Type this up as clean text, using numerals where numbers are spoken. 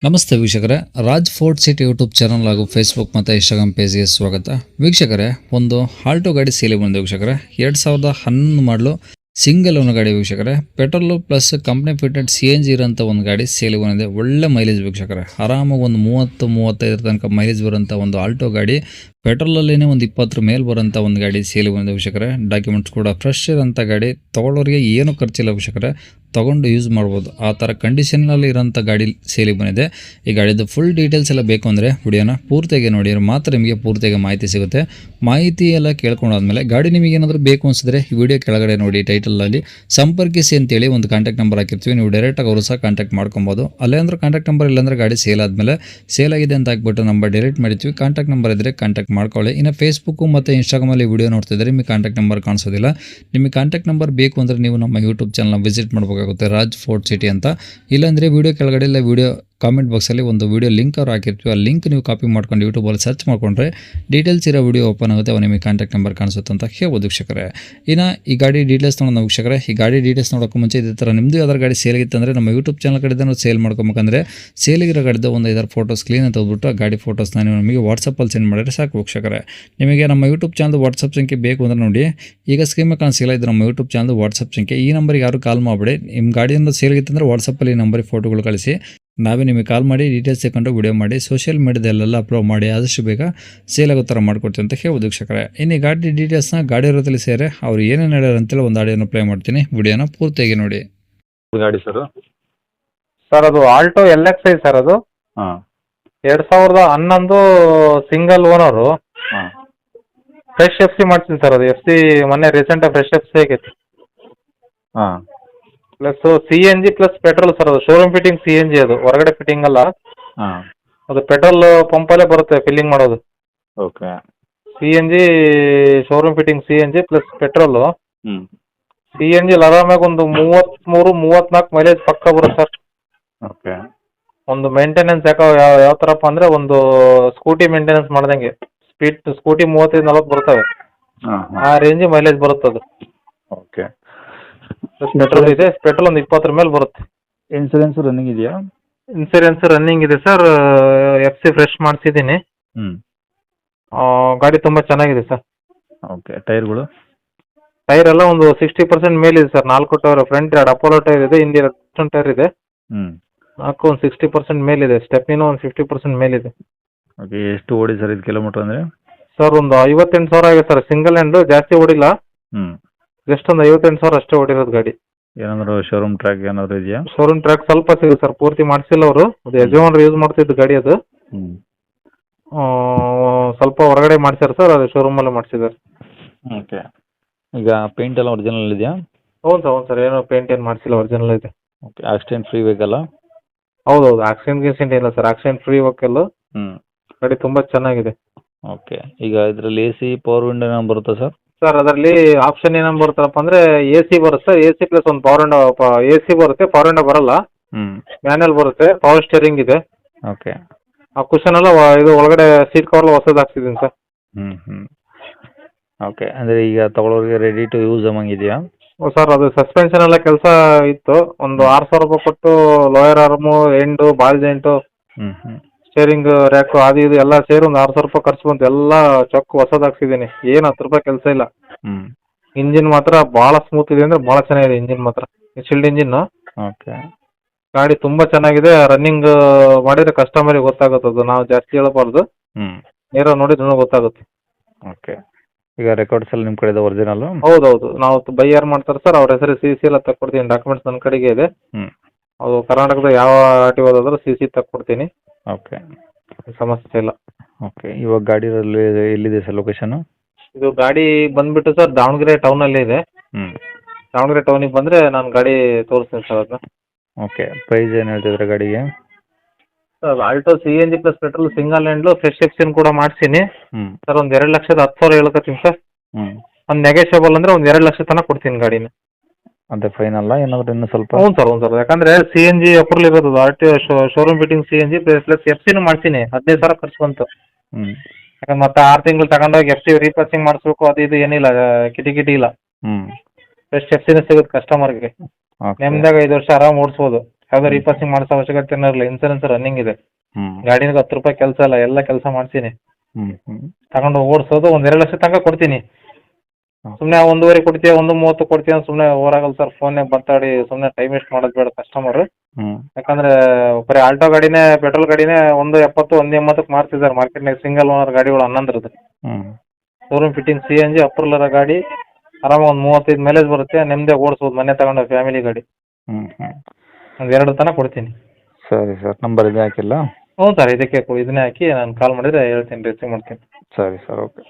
ನಮಸ್ತೆ ವೀಕ್ಷಕರೇ, Raj fort city YouTube channel ಹಾಗೂ ಫೇಸ್ಬುಕ್ ಮತ್ತು ಇನ್ಸ್ಟಾಗ್ರಾಮ್ ಪೇಜ್ಗೆ ಸ್ವಾಗತ. ವೀಕ್ಷಕರೇ, ಒಂದು ಆಲ್ಟೋ ಗಾಡಿ ಸೇಲಿಗೆ ಬಂದಿದೆ ವೀಕ್ಷಕರೇ. 2011 ಮಾಡಲು ಸಿಂಗಲ್ ಓನರ್ ಗಾಡಿ ವೀಕ್ಷಕರೇ. Petrol plus company fitted CNG ಇರೋಂಥ ಒಂದು ಗಾಡಿ ಸೇಲಿಗೆ ಬಂದಿದೆ. ಒಳ್ಳೆ ಮೈಲೇಜ್ ವೀಕ್ಷಕರೇ, ಆರಾಮಾಗಿ ಒಂದು 30-35 ತನಕ ಮೈಲೇಜ್ ಬರೋಂಥ ಒಂದು ಆಲ್ಟೋ ಗಾಡಿ. ಪೆಟ್ರೋಲಲ್ಲೇ ಒಂದು 20 ಮೇಲೆ ಬರೋಂಥ ಒಂದು ಗಾಡಿ ಸೇಲಿಗೆ ಬಂದಿದೆ ವೀಕ್ಷಕರೇ. ಡಾಕ್ಯುಮೆಂಟ್ಸ್ ಕೂಡ ಫ್ರೆಶ್ ಇರೋಂಥ ಗಾಡಿ, ತೊಗೊಳ್ಳೋರಿಗೆ ಏನು ಖರ್ಚಿಲ್ಲ ವೀಕ್ಷಕರೇ, ತೊಗೊಂಡು ಯೂಸ್ ಮಾಡ್ಬೋದು ಆ ಥರ ಕಂಡೀಷನಲ್ಲಿ ಇರೋಂಥ ಗಾಡಿ ಸೇಲಿಗೆ ಬಂದಿದೆ. ಈ ಗಾಡಿದು ಫುಲ್ ಡೀಟೇಲ್ಸ್ ಎಲ್ಲ ಬೇಕು ಅಂದರೆ ವಿಡಿಯೋನ ಪೂರ್ತಿಯಾಗಿ ನೋಡಿದ್ರೆ ಮಾತ್ರ ನಿಮಗೆ ಪೂರ್ತಿಯಾಗಿ ಮಾಹಿತಿ ಸಿಗುತ್ತೆ. ಮಾಹಿತಿ ಎಲ್ಲ ಕೇಳ್ಕೊಂಡಾದ್ಮೇಲೆ ಗಾಡಿ ನಿಮಗೆ ಏನಾದರೂ ಬೇಕು ಅನಿಸಿದ್ರೆ ಈ ವಿಡಿಯೋ ಕೆಳಗಡೆ ನೋಡಿ ಟೈಟಲಲ್ಲಿ ಸಂಪರ್ಕಿಸಿ ಅಂತೇಳಿ ಒಂದು ಕಾಂಟ್ಯಾಕ್ಟ್ ನಂಬರ್ ಹಾಕಿರ್ತೀವಿ. ನೀವು ಡೈರೆಕ್ಟಾಗಿ ಅವರು ಸಹ ಕಾಂಟ್ಯಾಕ್ಟ್ ಮಾಡ್ಕೊಬೋದು. ಅಲ್ಲೇ ಅಂದ್ರೆ ಕಾಂಟ್ಯಾಕ್ಟ್ ನಂಬರ್ ಇಲ್ಲಾಂದ್ರೆ ಗಾಡಿ ಸೇಲ್ ಆದಮೇಲೆ ಸೇಲ್ ಆಗಿದೆ ಅಂತ ಹಾಕ್ಬಿಟ್ಟು ನಂಬರ್ ಡಿಲೀಟ್ ಮಾಡಿರ್ತೀವಿ. ಕಾಂಟ್ಯಾಕ್ಟ್ ನಂಬರ್ ಇದ್ದರೆ ಕಾಂಟ್ಯಾಕ್ಟ್ ಮಾಡ್ಕೊಳ್ಳಿ. ಇನ್ನು ಫೇಸ್ಬುಕ್ಕು ಮತ್ತು ಇನ್ಸ್ಟಾಗ್ರಾಮಲ್ಲಿ ವಿಡಿಯೋ ನೋಡ್ತಿದ್ರೆ ನಿಮಗೆ ಕಾಂಟ್ಯಾಕ್ಟ್ ನಂಬರ್ ಕಾಣಿಸೋದಿಲ್ಲ. ನಿಮಗೆ ಕಾಂಟ್ಯಾಕ್ಟ್ ನಂಬರ್ ಬೇಕು ಅಂದರೆ ನೀವು ನಮ್ಮ ಯೂಟ್ಯೂಬ್ ಚಾನಲ್ನ ವಿಸಿಟ್ ಮಾಡಬೇಕಾಗುತ್ತೆ, ರಾಜ್ ಫೋರ್ಟ್ ಸಿಟಿ ಅಂತ. ಇಲ್ಲಾಂದರೆ ವಿಡಿಯೋ ಕೆಳಗಡೆ ಇಲ್ಲ ವಿಡಿಯೋ ಕಾಮೆಂಟ್ ಬಾಕ್ಸಲ್ಲಿ ಒಂದು ವಿಡಿಯೋ ಲಿಂಕ್ ಅವ್ರು ಹಾಕಿರ್ತೀವಿ. ಆ ಲಿಂಕ್ ನೀವು ಕಾಪಿ ಮಾಡ್ಕೊಂಡು ಯೂಟ್ಯೂಬಲ್ಲಿ ಸರ್ಚ್ ಮಾಡಿಕೊಂಡ್ರೆ ಡೀಟೇಲ್ಸ್ ಇರೋ ವಿಡಿಯೋ ಓಪನ್ ಆಗುತ್ತೆ. ಅವು ನಿಮಗೆ ಕಾಂಟ್ಯಾಕ್ಟ್ ನಂಬರ್ ಕಾಣಿಸುತ್ತೆ ಅಂತ ಹೇಳ್ಬೋದು ವೀಕ್ಷಕರೇ. ಇನ್ನು ಈ ಗಾಡಿ ಡೀಟೇಲ್ಸ್ ನೋಡೋಣ ವೀಕ್ಷಕರೇ. ಈ ಗಾಡಿ ಡೀಟೇಲ್ಸ್ ನೋಡೋಕೆ ಮುಂಚೆ ಇದೇ ಥರ ನಿಮ್ಮದು ಯಾವ್ದಾರು ಗಾಡಿ ಸೇಲಿಗಿತ್ತು ಅಂದರೆ ನಮ್ಮ ಯೂಟ್ಯೂಬ್ ಚಾನಲ್ ಕಡೆದ ನಾವು ಸೇಲ್ ಮಾಡ್ಕೊಬೇಕಂದ್ರೆ ಸೇಲಿಗಿರೋ ಗಾಡಿದ ಒಂದು 5 ಫೋಟೋಸ್ ಕ್ಲೀನ್ ಅಂತ ಹೋಗ್ಬಿಟ್ಟು ಆ ಗಾಡಿ ಫೋಟೋಸ್ನ ನೀವು ನಮಗೆ ವಾಟ್ಸಪ್ಪಲ್ಲಿ ಸೆಂಡ್ ಮಾಡಿದ್ರೆ ಸಾಕು ವೀಕ್ಷಕರೇ. ನಿಮಗೆ ನಮ್ಮ ಯೂಟ್ಯೂಬ್ ಚಾನಲ್ ವಾಟ್ಸಪ್ ಸಂಖ್ಯೆ ಬೇಕು ಅಂದರೆ ನೋಡಿ, ಈಗ ಸ್ಕ್ರೀನ್ ಮೇಲೆ ಕಾಣಿಸಿಲ್ಲ, ಇದು ನಮ್ಮ ಯೂಟ್ಯೂಬ್ ಚಾನಲ್ ವಾಟ್ಸಪ್ ಸಂಖ್ಯೆ. ಈ ನಂಬರಿಗೆ ಯಾರು ಕಾಲ್ ಮಾಡಿಬಿಡಿ. ನಿಮ್ಮ ಗಾಡಿಯಿಂದ ಸೇಲಿಗಿತ್ತು ಅಂದರೆ ವಾಟ್ಸಪ್ಪಲ್ಲಿ ಈ ನಂಬರಿಗೆ ಫೋಟೋಗಳು ಕಳಿಸಿ, ನಾವೇ ನಿಮಗೆ ಕಾಲ್ ಮಾಡಿ ಡೀಟೇಲ್ಸ್ ತಗೊಂಡು ವಿಡಿಯೋ ಮಾಡಿ ಸೋಷಿಯಲ್ ಮೀಡಿಯಾದಲ್ಲೆಲ್ಲ ಅಪ್ಲೋಡ್ ಮಾಡಿ ಆದಷ್ಟು ಬೇಗ ಸೇಲ್ ಆಗೋ ಥರ ಮಾಡ್ಕೊಡ್ತೀವಿ ಅಂತ ಹೇಳ್ಬೋದು ವೀಕ್ಷಕರೇ. ಇನ್ನು ಈ ಗಾಡಿ ಡೀಟೇಲ್ಸ್ನ ಗಾಡಿ ಇರೋದಲ್ಲಿ ಸೇರಿ ಅವ್ರು ಏನೇನು ಹೇಳ್ಯಾರ ಅಂತೇಳಿ ಒಂದು ಆಡಿಯೋನ ಪ್ಲೇ ಮಾಡ್ತೀನಿ, ವಿಡಿಯೋನ ಪೂರ್ತಿಯಾಗಿ ನೋಡಿ. ಗಾಡಿ ಸರ್ ಅದು ಆಲ್ಟೋ LXi ಸರ್. ಅದು ಹಾಂ 2011 ಸಿಂಗಲ್ ಓನರು. ಹಾಂ ಫ್ರೆಶ್ FC ಮಾಡ್ತೀನಿ ಸರ್. ಅದು FC ಮೊನ್ನೆ ರೀಸೆಂಟ್ ಫ್ರೆಶ್ FC ಆಗೈತಿ. ಹಾಂ plus CNG plus petrol sir. ಅದು ಶೋರೂಮ್ ಫಿಟ್ಟಿಂಗ್ CNG, ಅದು ಹೊರಗಡೆ ಫಿಟ್ಟಿಂಗ್ ಅಲ್ಲ. ಹಾಂ ಅದು ಪೆಟ್ರೋಲ್ ಪಂಪಲ್ಲೇ ಬರುತ್ತೆ ಫಿಲ್ಲಿಂಗ್ ಮಾಡೋದು. Okay. CNG showroom fitting CNG plus petrol. ಹ್ಞೂ CNG ಆರಾಮಾಗಿ ಒಂದು 33-34 ಮೈಲೇಜ್ ಪಕ್ಕ ಬರುತ್ತೆ ಸರ್. ಓಕೆ. ಒಂದು ಮೇಂಟೆನೆನ್ಸ್ ಯಾವ ಥರಪ್ಪ ಅಂದರೆ ಒಂದು ಸ್ಕೂಟಿ ಮೇಂಟೆನೆನ್ಸ್ ಮಾಡ್ದಂಗೆ ಸ್ಕೂಟಿ 35-40 ಬರ್ತವೆ, ಹಾಂ ಆ ರೇಂಜ್ ಮೈಲೇಜ್ ಬರುತ್ತೆ ಅದು. ಓಕೆ. ಪ್ಲಸ್ ಪೆಟ್ರೋಲ್ ಇದೆ. ಪೆಟ್ರೋಲ್ ಒಂದು 20 ಮೇಲೆ ಬರುತ್ತೆ. ಇನ್ಸೂರೆನ್ಸ್ ರನ್ನಿಂಗ್ ಇದೆಯಾ? ಇನ್ಸೂರೆನ್ಸ್ ರನ್ನಿಂಗ್ ಇದೆ ಸರ್. FC ಫ್ರೆಶ್ ಮಾಡಿಸಿದ್ದೀನಿ. ಹ್ಞೂ ಗಾಡಿ ತುಂಬ ಚೆನ್ನಾಗಿದೆ ಸರ್. ಓಕೆ. ಟೈರ್ಗಳು? ಟೈರ್ ಎಲ್ಲ ಒಂದು 60% ಮೇಲಿದೆ sir. 4 tyre, front 2 Apollo tyre ಇದೆ, ಹಿಂದೆ 2 ಟೈರ್ ಇದೆ. ಹ್ಞೂ ನಾಲ್ಕು ಒಂದು 60% ಮೇಲಿದೆ. ಸ್ಟೆಪ್ನಿನೂ ಒಂದು 50% ಮೇಲಿದೆ. ಓಕೆ. ಎಷ್ಟು ಓಡಿ ಸರ್ ಇದು ಕಿಲೋಮೀಟ್ರ್ ಅಂದರೆ? ಸರ್ ಒಂದು 58,000 ಆಗಿದೆ ಸರ್. ಸಿಂಗಲ್ ಹ್ಯಾಂಡು, ಜಾಸ್ತಿ ಓಡಿಲ್ಲ. ಹ್ಞೂ ಜಸ್ಟ್ ಒಂದು 58,000 ಅಷ್ಟೇ ಓಡಿರೋದು ಗಾಡಿ. ಏನಾದರೂ ಶೋರೂಮ್ ಟ್ರ್ಯಾಕ್ ಏನಾದರೂ ಇದೆಯಾ? ಶೋರೂಮ್ ಟ್ರ್ಯಾಕ್ ಸ್ವಲ್ಪ ಸಿಗುತ್ತೆ ಸರ್, ಪೂರ್ತಿ ಮಾಡಿಸಿಲ್ಲ ಅವರು. ಅದು ಯಜಮಾನರು ಯೂಸ್ ಮಾಡ್ತಿದ್ದು ಗಾಡಿ ಅದು. ಹ್ಞೂ ಸ್ವಲ್ಪ ಹೊರಗಡೆ ಮಾಡ್ಸ್ಯಾರ ಸರ್, ಅದು ಶೋರೂಮಲ್ಲೇ ಮಾಡಿಸಿದ್ದಾರೆ. ಓಕೆ. ಈಗ ಪೇಂಟ್ ಎಲ್ಲ ಒರಿಜಿನಲ್ ಇದೆಯಾ? ಹೌದು ಸರ್, ಏನು ಪೇಂಟ್ ಏನು ಮಾಡಿಸಿಲ್ಲ, ಒರಿಜಿನಲ್ ಇದೆ. ಓಕೆ. ಆಕ್ಸಿಡೆಂಟ್ ಫ್ರೀ ವೆಹಿಕಲ್ಲ? ಹೌದು, ಆಕ್ಸಿಡೆಂಟ್ ಗಿಕ್ಸಿಡೆಂಟ್ ಇಲ್ಲ ಸರ್. Accident free vehicle. ಹ್ಞೂ ಗಾಡಿ ತುಂಬ ಚೆನ್ನಾಗಿದೆ. ಓಕೆ. ಈಗ ಇದರಲ್ಲಿ AC ಪವರ್ ವಿಂಡೋ ಏನಾದ್ರು ಬರುತ್ತಾ ಸರ್? ಸರ್ ಅದರಲ್ಲಿ ಆಪ್ಷನ್ ಏನೇನು ಬರುತ್ತಪ್ಪ ಅಂದರೆ AC ಬರುತ್ತೆ. AC ಪ್ಲಸ್ ಒಂದು ಪವರ್ ವಿಂಡೋ. AC ಬರುತ್ತೆ, ಪವರ್ ವಿಂಡೋ ಬರಲ್ಲ. ಹ್ಞೂ ಮ್ಯಾನುವಲ್ ಬರುತ್ತೆ. ಪವರ್ ಸ್ಟೇರಿಂಗ್ ಇದೆ. ಓಕೆ. ಆ ಕುಷನ್ ಎಲ್ಲ ಇದು ಒಳಗಡೆ ಸೀಟ್ ಕವರ್ ಹೊಸದು ಹಾಕ್ಸಿದ್ದೀನಿ ಸರ್. ಹ್ಞೂ ಓಕೆ. ಅಂದರೆ ಈಗ ತಗೊಳ್ಳೋರಿಗೆ ರೆಡಿ ಟು ಯೂಸ್ ಅಮ್ಮಂಗಿದೆಯಾ? ಸರ್ ಅದು ಸಸ್ಪೆನ್ಷನ್ ಎಲ್ಲ ಕೆಲಸ ಇತ್ತು. ಒಂದು 6,000 ರೂಪಾಯಿ ಕೊಟ್ಟು lower arm, end, ball joint, ಹ್ಞೂ ಸ್ಟೇರಿಂಗ್ ರ್ಯಾಕು, ಅದು ಇದು ಎಲ್ಲ ಸೇರಿ ಒಂದು 6,000 ರೂಪಾಯಿ ಖರ್ಚು ಬಂತು. ಎಲ್ಲ ಚೊಕ್ ಹೊಸದು ಹಾಕ್ಸಿದ್ದೀನಿ. ಏನು 10 ರೂಪಾಯಿ ಕೆಲಸ ಇಲ್ಲ. ಹ್ಞೂ ಇಂಜಿನ್ ಮಾತ್ರ ಭಾಳ ಸ್ಮೂತ್ ಇದೆ, ಅಂದರೆ ಭಾಳ ಚೆನ್ನಾಗಿದೆ ಇಂಜಿನ್ ಮಾತ್ರ. ಶಿಲ್ಡ್ ಇಂಜಿನ್ನು. ಓಕೆ. ಗಾಡಿ ತುಂಬ ಚೆನ್ನಾಗಿದೆ. ರನ್ನಿಂಗ್ ಮಾಡಿದರೆ ಕಸ್ಟಮರಿಗೆ ಗೊತ್ತಾಗುತ್ತೆ. ಅದು ನಾವು ಜಾಸ್ತಿ ಹೇಳಬಾರ್ದು, ಹ್ಞೂ ನೇರ ನೋಡಿದ್ರೆ ಗೊತ್ತಾಗುತ್ತೆ. ಓಕೆ. ಈಗ ರೆಕಾರ್ಡ್ಸ್ ಎಲ್ಲ ನಿಮ್ಮ ಕಡೆ ಇದೆ ಒರಿಜಿನಲ್ಲು? ಹೌದೌದು, ನಾವು ಬೈ ಯಾರು ಮಾಡ್ತಾರೆ ಸರ್ ಅವ್ರ ಹೆಸರು CC ಎಲ್ಲ ತಕ್ಕೊಡ್ತೀನಿ. ಡಾಕ್ಯುಮೆಂಟ್ಸ್ ನನ್ನ ಕಡೆಗೆ ಇದೆ. ಹ್ಞೂ ಅದು ಕರ್ನಾಟಕದ ಯಾವ RTO ಹೋದ್ರೆ CC ತಕ್ಕೊಡ್ತೀನಿ. ಓಕೆ. ಸಮಸ್ಯೆ ಇಲ್ಲ. ಓಕೆ. ಇವಾಗ ಗಾಡಿ ಎಲ್ಲಿದೆ ಸರ್ ಲೊಕೇಶನು? ಇದು ಗಾಡಿ ಬಂದುಬಿಟ್ಟು ಸರ್ ದಾವಣಗೆರೆ ಟೌನಲ್ಲೇ ಇದೆ. ಹ್ಞೂ ದಾವಣಗೆರೆ ಟೌನಿಗೆ ಬಂದರೆ ನಾನು ಗಾಡಿ ತೋರಿಸ್ತೀನಿ ಸರ್ ಅದನ್ನ. ಓಕೆ. ಪ್ರೈಸ್ ಏನು ಹೇಳ್ತಿದ್ರೆ ಗಾಡಿಗೆ? Sir Alto CNG plus petrol single ಹ್ಯಾಂಡ್ಲು ಫ್ರೆಶ್ ಎಕ್ಸಿನ್ ಕೂಡ ಮಾಡಿಸ್ತೀನಿ ಹ್ಞೂ ಸರ್. ಒಂದು 2,10,000 ಹೇಳ್ಕೊತೀನಿ ಸರ್. ಹ್ಞೂ ಒಂದು ನೆಗೆಷಿಯಬಲ್ ಅಂದರೆ ಒಂದು 2 ಲಕ್ಷ ತನಕ ಕೊಡ್ತೀನಿ ಗಾಡಿನ. ಅದೇ ಫೈನಲ್ಲ ಏನಾದರೂ ಇನ್ನೂ ಸ್ವಲ್ಪ? ಹ್ಞೂ ಸರ್. ಯಾಕಂದರೆ CNG ಅಪ್ರೂವಲ್ ಇರೋದು. RTO showroom fitting CNG plus FC ಮಾಡ್ತೀನಿ. 15,000 ಖರ್ಚು ಬಂತು. ಹ್ಞೂ ಯಾಕಂದ್ರೆ ಮತ್ತೆ 6 ತಿಂಗಳು ತಗೊಂಡೋಗಿ FC ರೀಪಾಸಿಂಗ್ ಮಾಡಿಸ್ಬೇಕು, ಅದು ಇದು ಏನಿಲ್ಲ, ಕಿಟಿ ಇಲ್ಲ. ಹ್ಞೂ ಫ್ರೆಶ್ FC ಸಿಗುತ್ತೆ ಕಸ್ಟಮರ್ಗೆ. ಓಕೆ. ನೆಮ್ಮದಾಗ 5 ವರ್ಷ ಆರಾಮ್ ಓಡಿಸ್ಬೋದು. ಯಾವುದೋ ರೀಪಾಸಿಂಗ್ ಮಾಡಿಸೋ ಅವಶ್ಯಕತೆ ಇರಲಿಲ್ಲ. ಇನ್ಸೂರೆನ್ಸ್ ರನ್ನಿಂಗ್ ಇದೆ. ಹ್ಞೂ ಗಾಡಿನಾಗ 10 ರೂಪಾಯಿ ಕೆಲಸ ಇಲ್ಲ, ಎಲ್ಲ ಕೆಲಸ ಮಾಡ್ತೀನಿ. ಹ್ಞೂ ಹ್ಞೂ ತಗೊಂಡು ಓಡಿಸೋದು ಒಂದು 2 ಲಕ್ಷ ತನಕ ಕೊಡ್ತೀನಿ. ಹ್ಮ್. ಸುಮ್ಮನೆ 1.5 ಕೊಡ್ತೀಯ 1.30 ಕೊಡ್ತೀಯ ಸುಮ್ಮನೆ ಓವರಾಗಲ್ಲ ಸರ್. ಫೋನ್ಯಾಗ ಮಾತಾಡಿ ಸುಮ್ಮನೆ ಟೈಮ್ ವೇಸ್ಟ್ ಮಾಡೋದು ಬೇಡ ಕಸ್ಟಮರ್. ಹ್ಞೂ ಯಾಕಂದ್ರೆ ಬರೀ ಆಲ್ಟೋ ಗಾಡಿನೇ ಪೆಟ್ರೋಲ್ ಗಾಡಿನೇ 1.70 1.80 ಮಾರ್ತಿದ್ದಾರೆ ಮಾರ್ಕೆಟ್ನಾಗ. ಸಿಂಗಲ್ ಓನರ್ ಗಾಡಿಗಳು 11 ಹ್ಞೂ ಶೋರೂಮ್ ಫಿಟ್ಟಿಂಗ್ CNG ಅಪ್ರೂವಲ್ ಗಾಡಿ. ಆರಾಮ ಒಂದು 35 ಮೈಲೇಜ್ ಬರುತ್ತೆ. ನೆಮ್ಮದಿ ಓಡಿಸ್ಬೋದು ಮನೆ ತಗೊಂಡು ಫ್ಯಾಮಿಲಿ ಗಾಡಿ. ಹ್ಞೂ ಹ್ಞೂ ಒಂದು 2 ತನಕ ಕೊಡ್ತೀನಿ. ಸರಿ ಸರ್, ನಂಬರ್ ಇದೆ ಹಾಕಿಲ್ಲ? ಹ್ಞೂ ಸರ್, ಇದಕ್ಕೆ ಇದನ್ನೇ ಹಾಕಿ ನಾನು ಕಾಲ್ ಮಾಡಿದರೆ ಹೇಳ್ತೀನಿ, ರಿಸೀವ್ ಮಾಡ್ತೀನಿ. ಸರಿ ಸರ್, ಓಕೆ.